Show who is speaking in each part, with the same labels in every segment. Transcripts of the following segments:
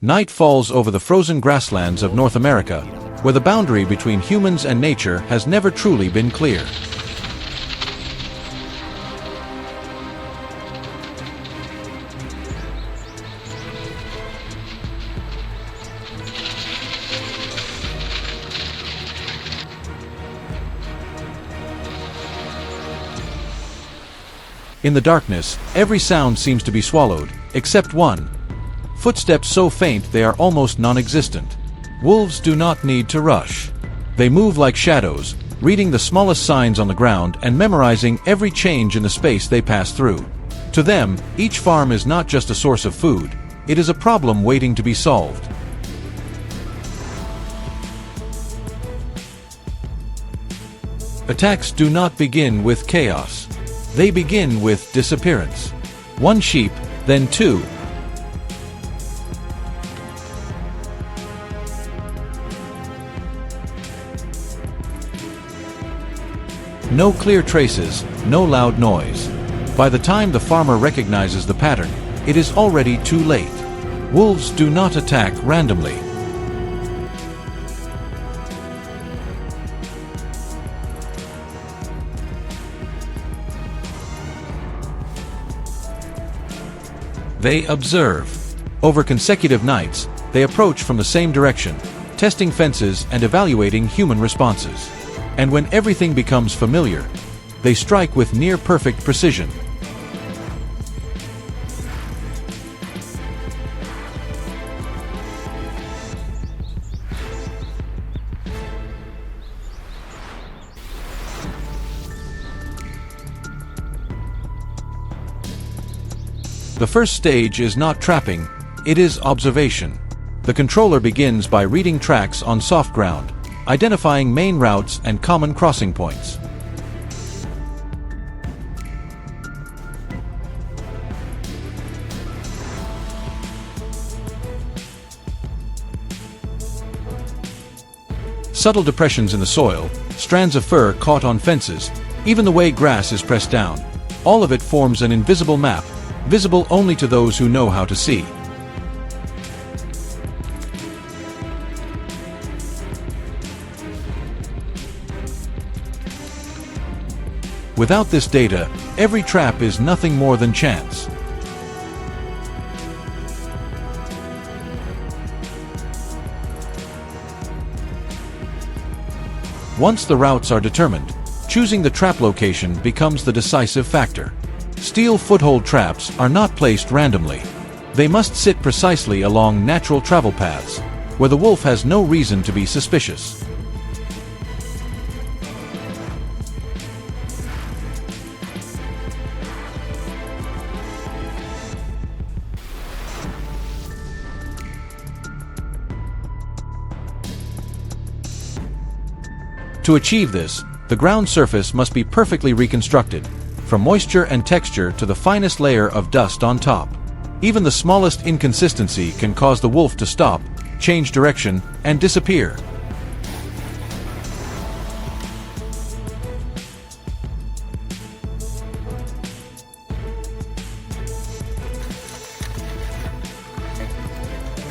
Speaker 1: Night falls over the frozen grasslands of North America, where the boundary between humans and nature has never truly been clear. In the darkness, every sound seems to be swallowed, except one. Footsteps so faint they are almost non-existent. Wolves do not need to rush. They move like shadows, reading the smallest signs on the ground and memorizing every change in the space they pass through. To them, each farm is not just a source of food, it is a problem waiting to be solved. Attacks do not begin with chaos. They begin with disappearance. One sheep, then two. No clear traces, no loud noise. By the time the farmer recognizes the pattern, it is already too late. Wolves do not attack randomly. They observe. Over consecutive nights, they approach from the same direction, testing fences and evaluating human responses. And when everything becomes familiar, they strike with near-perfect precision. The first stage is not trapping, it is observation. The controller begins by reading tracks on soft ground, identifying main routes and common crossing points. Subtle depressions in the soil, strands of fur caught on fences, even the way grass is pressed down, all of it forms an invisible map, visible only to those who know how to see. Without this data, every trap is nothing more than chance. Once the routes are determined, choosing the trap location becomes the decisive factor. Steel foothold traps are not placed randomly. They must sit precisely along natural travel paths, where the wolf has no reason to be suspicious. To achieve this, the ground surface must be perfectly reconstructed, from moisture and texture to the finest layer of dust on top. Even the smallest inconsistency can cause the wolf to stop, change direction, and disappear.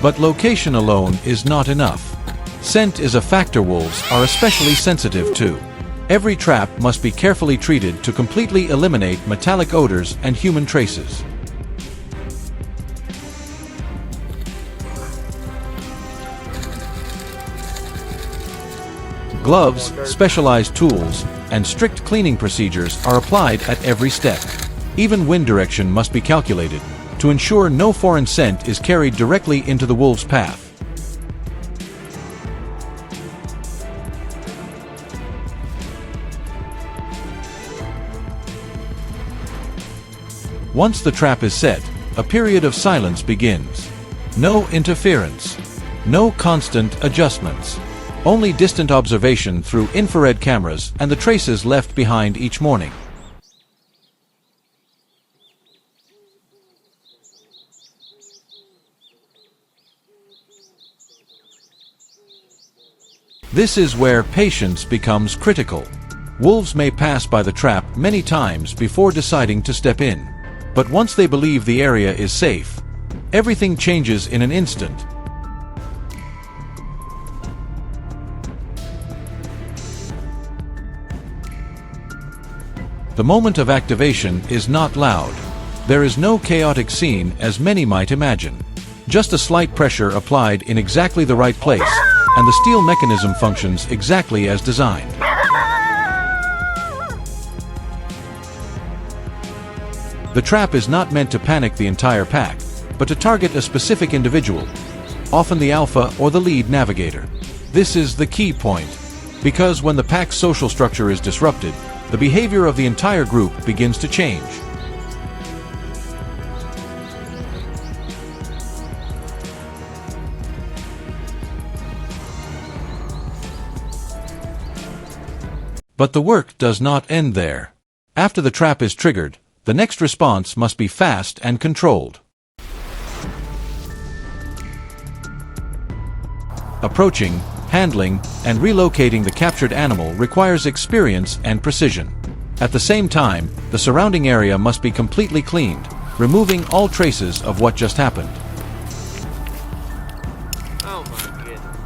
Speaker 1: But location alone is not enough. Scent is a factor wolves are especially sensitive to. Every trap must be carefully treated to completely eliminate metallic odors and human traces. Gloves, specialized tools, and strict cleaning procedures are applied at every step. Even wind direction must be calculated to ensure no foreign scent is carried directly into the wolf's path. Once the trap is set, a period of silence begins. No interference. No constant adjustments. Only distant observation through infrared cameras and the traces left behind each morning. This is where patience becomes critical. Wolves may pass by the trap many times before deciding to step in. But once they believe the area is safe, everything changes in an instant. The moment of activation is not loud. There is no chaotic scene as many might imagine. Just a slight pressure applied in exactly the right place, and the steel mechanism functions exactly as designed. The trap is not meant to panic the entire pack, but to target a specific individual, often the alpha or the lead navigator. This is the key point, because when the pack's social structure is disrupted, the behavior of the entire group begins to change. But the work does not end there. After the trap is triggered, the next response must be fast and controlled. Approaching, handling, and relocating the captured animal requires experience and precision. At the same time, the surrounding area must be completely cleaned, removing all traces of what just happened.
Speaker 2: Oh my goodness.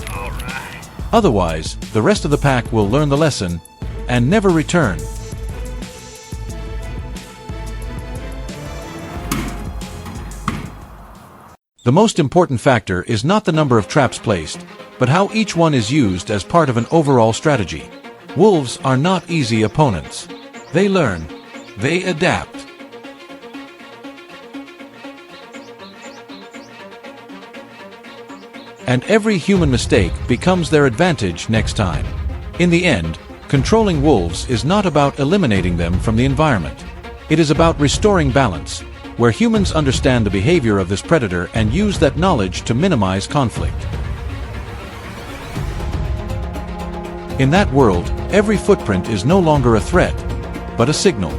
Speaker 2: All right.
Speaker 1: Otherwise, the rest of the pack will learn the lesson and never return. The most important factor is not the number of traps placed, but how each one is used as part of an overall strategy. Wolves are not easy opponents. They learn. They adapt. And every human mistake becomes their advantage next time. In the end, controlling wolves is not about eliminating them from the environment. It is about restoring balance, where humans understand the behavior of this predator and use that knowledge to minimize conflict. In that world, every footprint is no longer a threat, but a signal.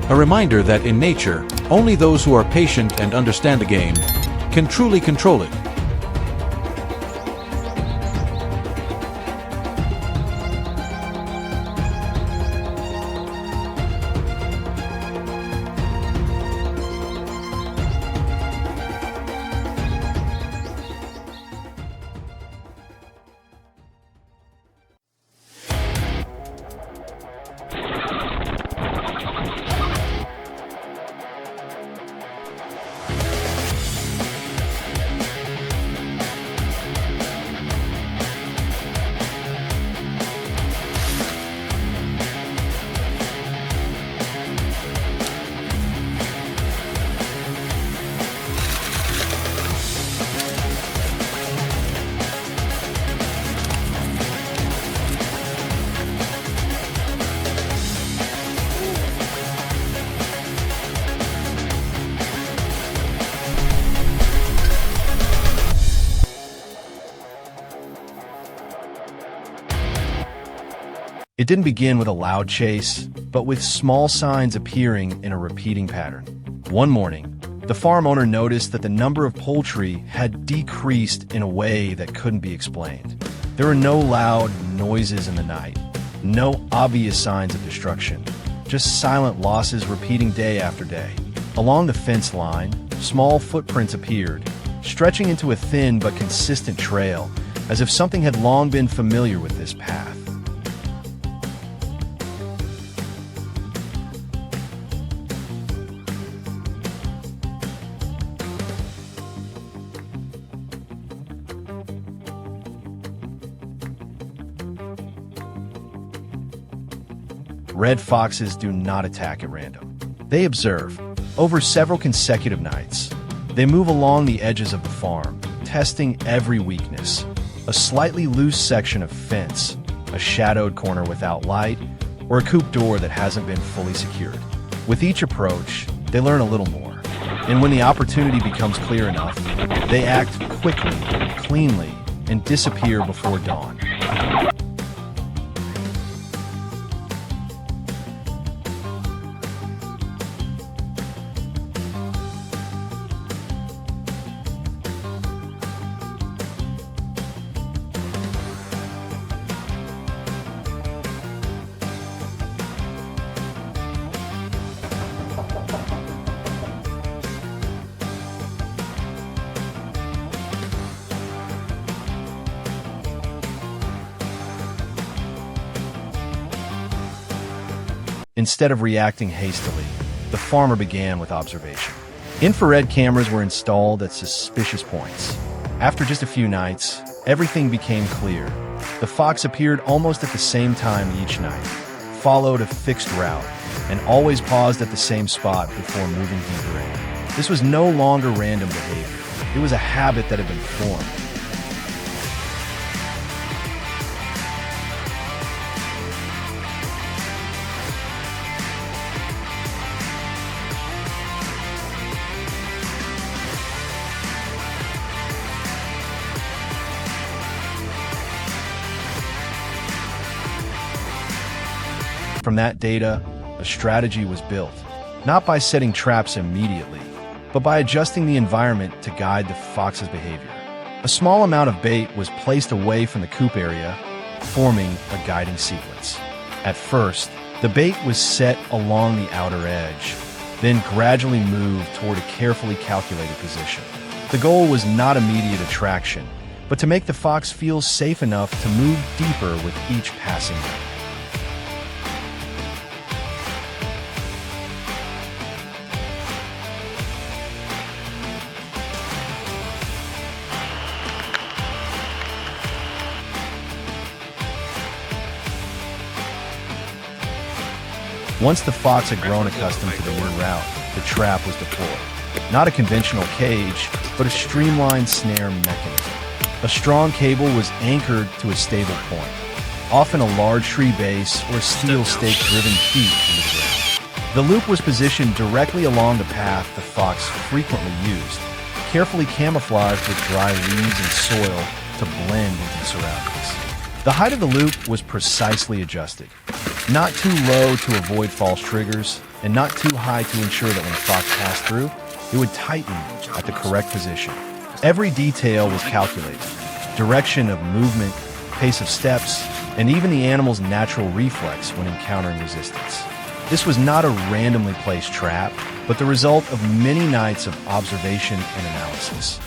Speaker 1: A reminder that in nature, only those who are patient and understand the game can truly control it.
Speaker 3: It didn't begin with a loud chase, but with small signs appearing in a repeating pattern. One morning, the farm owner noticed that the number of poultry had decreased in a way that couldn't be explained. There were no loud noises in the night, no obvious signs of destruction, just silent losses repeating day after day. Along the fence line, small footprints appeared, stretching into a thin but consistent trail, as if something had long been familiar with this path. Red foxes do not attack at random. They observe. Over several consecutive nights, they move along the edges of the farm, testing every weakness. A slightly loose section of fence, a shadowed corner without light, or a coop door that hasn't been fully secured. With each approach, they learn a little more. And when the opportunity becomes clear enough, they act quickly, cleanly, and disappear before dawn. Instead of reacting hastily, the farmer began with observation. Infrared cameras were installed at suspicious points. After just a few nights, everything became clear. The fox appeared almost at the same time each night, followed a fixed route, and always paused at the same spot before moving deeper in. This was no longer random behavior. It was a habit that had been formed. From that data, a strategy was built, not by setting traps immediately, but by adjusting the environment to guide the fox's behavior. A small amount of bait was placed away from the coop area, forming a guiding sequence. At first, the bait was set along the outer edge, then gradually moved toward a carefully calculated position. The goal was not immediate attraction, but to make the fox feel safe enough to move deeper with each passing bait. Once the fox had grown accustomed to the new route, the trap was deployed. Not a conventional cage, but a streamlined snare mechanism. A strong cable was anchored to a stable point, often a large tree base or a steel stake driven deep into the ground. The loop was positioned directly along the path the fox frequently used, carefully camouflaged with dry leaves and soil to blend into the surroundings. The height of the loop was precisely adjusted, not too low to avoid false triggers, and not too high to ensure that when the fox passed through, it would tighten at the correct position. Every detail was calculated: direction of movement, pace of steps, and even the animal's natural reflex when encountering resistance. This was not a randomly placed trap, but the result of many nights of observation and analysis.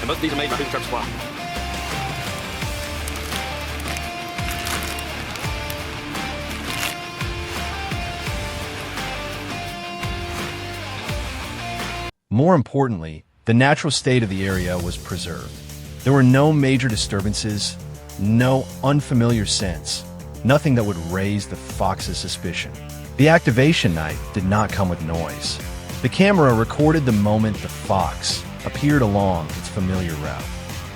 Speaker 2: And most of these are made by Bootstrap Supply.
Speaker 3: More importantly, the natural state of the area was preserved. There were no major disturbances, no unfamiliar scents, nothing that would raise the fox's suspicion. The activation night did not come with noise. The camera recorded the moment the fox appeared along its familiar route.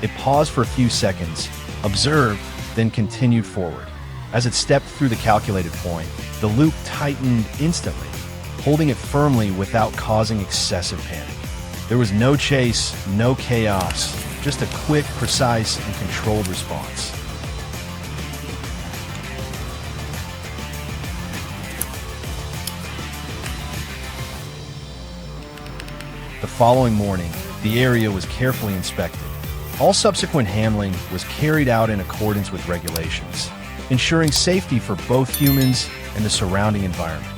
Speaker 3: It paused for a few seconds, observed, then continued forward. As it stepped through the calculated point, the loop tightened instantly, holding it firmly without causing excessive panic. There was no chase, no chaos, just a quick, precise, and controlled response. The following morning, the area was carefully inspected. All subsequent handling was carried out in accordance with regulations, ensuring safety for both humans and the surrounding environment.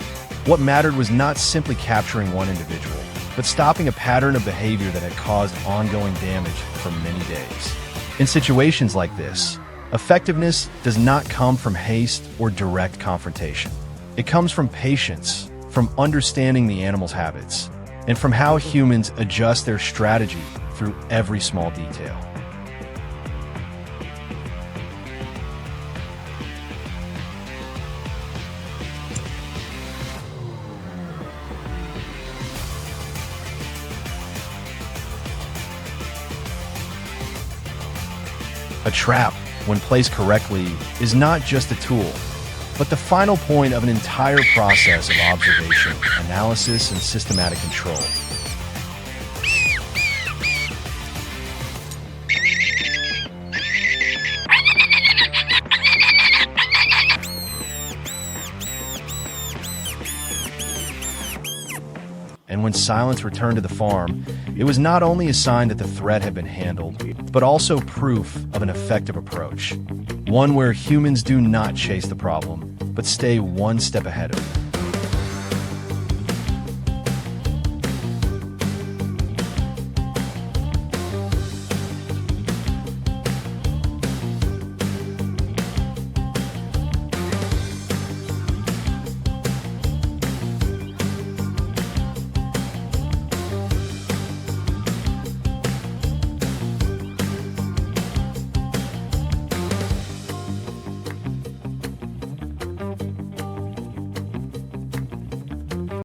Speaker 3: What mattered was not simply capturing one individual, but stopping a pattern of behavior that had caused ongoing damage for many days. In situations like this, effectiveness does not come from haste or direct confrontation. It comes from patience, from understanding the animal's habits, and from how humans adjust their strategy through every small detail. A trap, when placed correctly, is not just a tool, but the final point of an entire process of observation, analysis, and systematic control. And when silence returned to the farm, it was not only a sign that the threat had been handled, but also proof of an effective approach. One where humans do not chase the problem, but stay one step ahead of it.